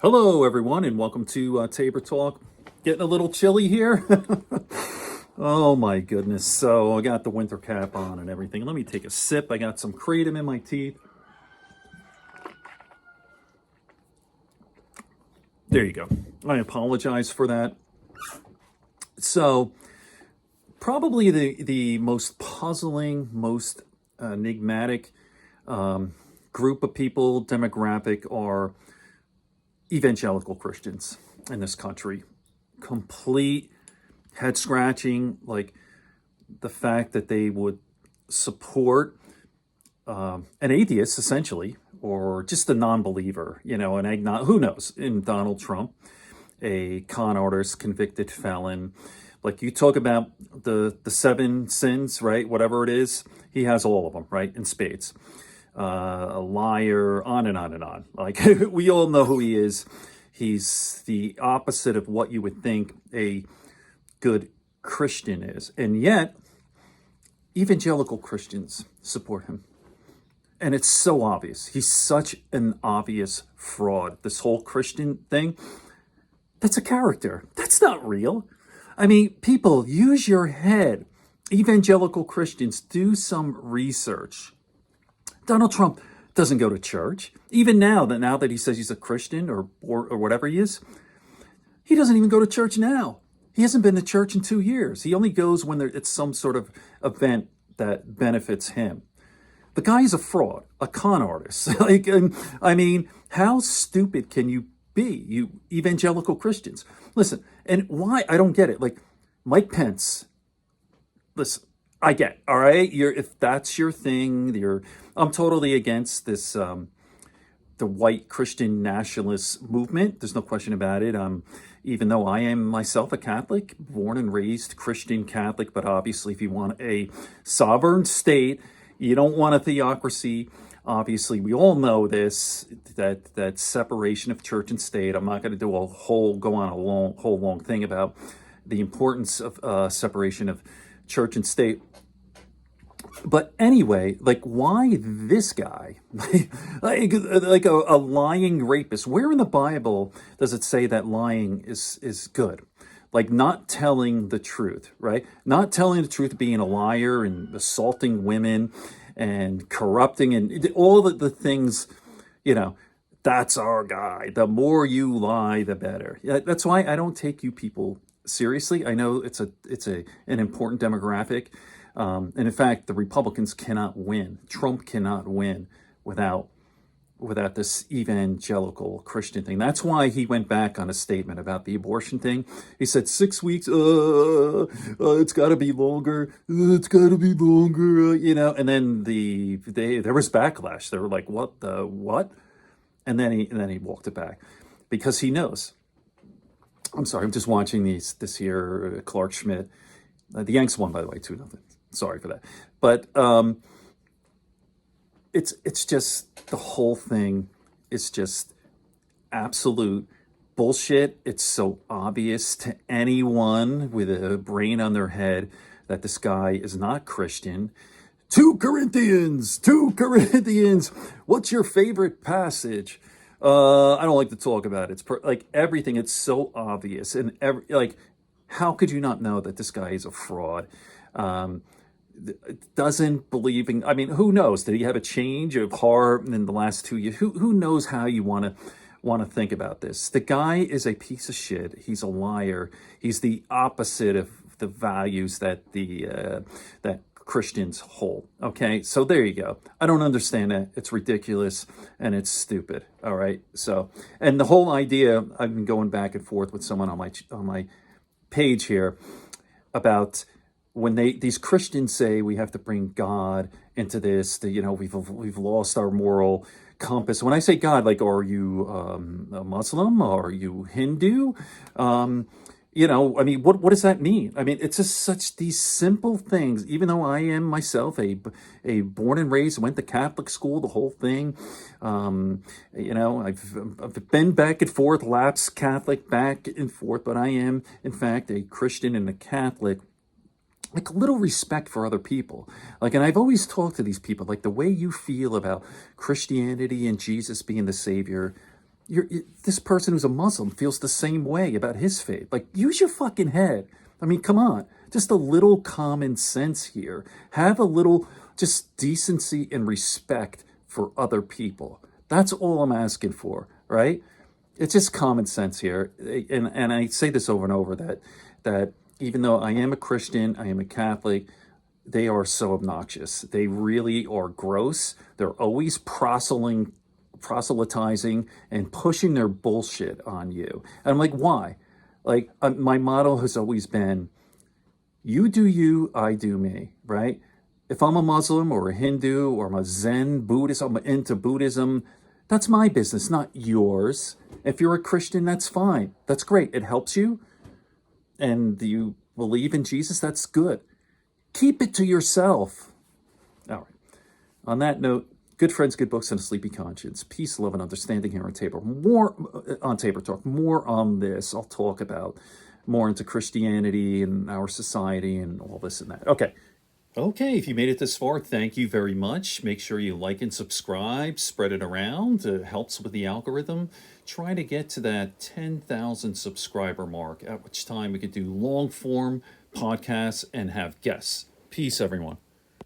Hello, everyone, and welcome to Tabor Talk. Getting a little chilly here. Oh my goodness. So I got the winter cap on and everything. Let me take a sip. I got some kratom in my teeth. There you go. I apologize for that. So probably the most puzzling, most enigmatic group of people, demographic, are evangelical Christians in this country. Complete head scratching, like the fact that they would support an atheist, essentially, or just a non-believer, an agnostic, who knows, in Donald Trump, a con artist, convicted felon. Like, you talk about the seven sins, right? Whatever it is, he has all of them, right? In spades. A liar, on and on and on. Like, we all know who he is. He's the opposite of what you would think a good Christian is. And yet, evangelical Christians support him. And it's so obvious. He's such an obvious fraud. This whole Christian thing, that's a character. That's not real. I mean, people, use your head. Evangelical Christians, do some research. Donald Trump doesn't go to church. Even now that he says he's a Christian or whatever he is, he doesn't even go to church now. He hasn't been to church in 2 years. He only goes when it's some sort of event that benefits him. The guy is a fraud, a con artist. I mean, how stupid can you be, you evangelical Christians? Listen, and why, I don't get it. Like, Mike Pence, listen, I get, all right? If that's your thing, I'm totally against this, the white Christian nationalist movement. There's no question about it. Even though I am myself a Catholic, born and raised Christian Catholic, but obviously if you want a sovereign state, you don't want a theocracy. Obviously, we all know this, that separation of church and state. I'm not going to do go on a long thing about the importance of separation of church and state. But anyway, like, why this guy? like a lying rapist. Where in the Bible does it say that lying is good? Like, not telling the truth, right? Not telling the truth, being a liar and assaulting women and corrupting and all the things, that's our guy. The more you lie, the better. That's why I don't take you people seriously. I know it's an important demographic. And in fact, the Republicans cannot win. Trump cannot win without this evangelical Christian thing. That's why he went back on a statement about the abortion thing. He said 6 weeks, it's got to be longer. It's got to be longer, And then there was backlash. They were like, what? And then he walked it back because he knows. I'm sorry, I'm just watching this here, Clark Schmidt. The Yanks won, by the way, 2-0. Sorry for that. But it's just, the whole thing is just absolute bullshit. It's so obvious to anyone with a brain on their head that this guy is not Christian. 2 Corinthians. What's your favorite passage? I don't like to talk about it. It's like everything. It's so obvious. And how could you not know that this guy is a fraud? Doesn't believe in, who knows? Did he have a change of heart in the last 2 years? Who knows how you want to think about this? The guy is a piece of shit. He's a liar. He's the opposite of the values that that Christians hold. Okay, so there you go. I don't understand that. It's ridiculous and it's stupid. All right. So, and the whole idea, I've been going back and forth with someone on my page here about when these Christians say we have to bring God into this, we've lost our moral compass. When I say God, like, are you a Muslim? Are you Hindu? What does that mean? It's just these simple things. Even though I am myself a born and raised, went to Catholic school, the whole thing. I've been back and forth, lapsed Catholic, back and forth, but I am, in fact, a Christian and a Catholic. Like, a little respect for other people. And I've always talked to these people, like, the way you feel about Christianity and Jesus being the Savior, This person who's a Muslim feels the same way about his faith. Like, use your fucking head. I mean, come on. Just a little common sense here. Have a little just decency and respect for other people. That's all I'm asking for, right? It's just common sense here. And I say this over and over that even though I am a Christian, I am a Catholic, they are so obnoxious. They really are gross. They're always proselytizing and pushing their bullshit on you. And I'm like, why? Like, my motto has always been, you do you, I do me, right? If I'm a Muslim or a Hindu or I'm a Zen Buddhist, I'm into Buddhism, that's my business, not yours. If you're a Christian, that's fine. That's great. It helps you. And you believe in Jesus, that's good. Keep it to yourself. All right. On that note, good friends, good books, and a sleepy conscience. Peace, love, and understanding here on Tabor. More on Tabor Talk. More on this. I'll talk about more into Christianity and our society and all this and that. Okay. Okay, if you made it this far, thank you very much. Make sure you like and subscribe, spread it around. It helps with the algorithm. Try to get to that 10,000 subscriber mark, at which time we could do long form podcasts and have guests. Peace, everyone.